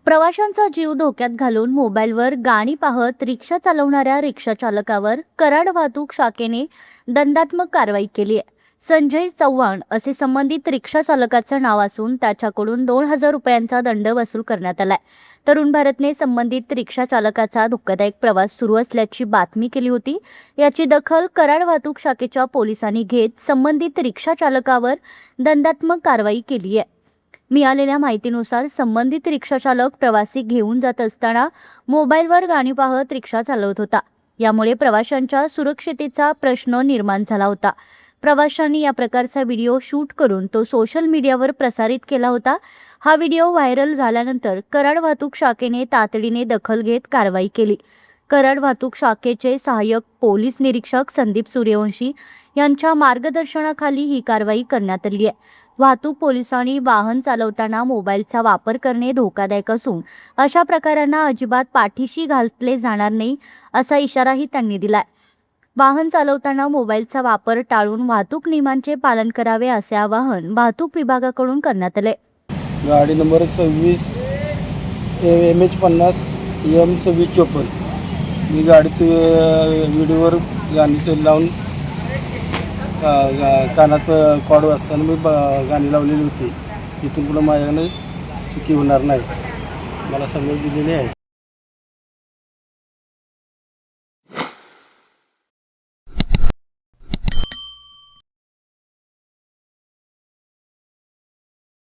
प्रवाशांचा जीव धोक्यात घालून मोबाईलवर गाणी पाहत रिक्षा चालवणाऱ्या रिक्षा चालकावर कराड वाहतूक शाखेने दंडात्मक कारवाई केली आहे. संजय चव्हाण असे संबंधित रिक्षा चालकाचं नाव असून त्याच्याकडून 2,000 रुपयांचा दंड वसूल करण्यात आलाय. तरुण भारतने संबंधित रिक्षा चालकाचा धोकादायक प्रवास सुरू असल्याची बातमी केली होती. याची दखल कराड वाहतूक शाखेच्या पोलिसांनी घेत संबंधित रिक्षा चालकावर दंडात्मक कारवाई केली आहे. मिळालेल्या माहितीनुसार संबंधित रिक्षाचालक प्रवासी घेऊन जात असताना मोबाईलवर गाणी पाहत रिक्षा चालवत होता. यामुळे प्रवाशांच्या सुरक्षिततेचा प्रश्न निर्माण झाला होता. प्रवाशांनी या प्रकारचा व्हिडिओ शूट करून तो सोशल मीडियावर प्रसारित केला होता. हा व्हिडिओ व्हायरल झाल्यानंतर कराड वाहतूक शाखेने तातडीने दखल घेत कारवाई केली. कराड वाहतूक शाखेचे सहाय्यक पोलीस निरीक्षक संदीप सूर्यवंशी यांच्या मार्गदर्शनाखाली ही कारवाई करण्यात आली आहे. वाहतूक पोलिसांनी वाहन चालवताना मोबाईलचा वापर करणे धोकादायक असून अशा प्रकारांना अजिबात पाठीशी घातले जाणार नाही असा इशाराही त्यांनी दिलाय. वाहन चालवताना मोबाईलचा वापर टाळून वाहतूक नियमांचे पालन करावे असे आवाहन वाहतूक विभागाकडून करण्यात आले. गाडी नंबर 26 MH50 M2654 मी गाडीत व्हिडिओवर गाणी लावून कानात कॉड असताना मी गाणी लावलेली होती. इथून पुढं माझ्याकडे चुकी होणार नाही मला समज दिलेली आहे.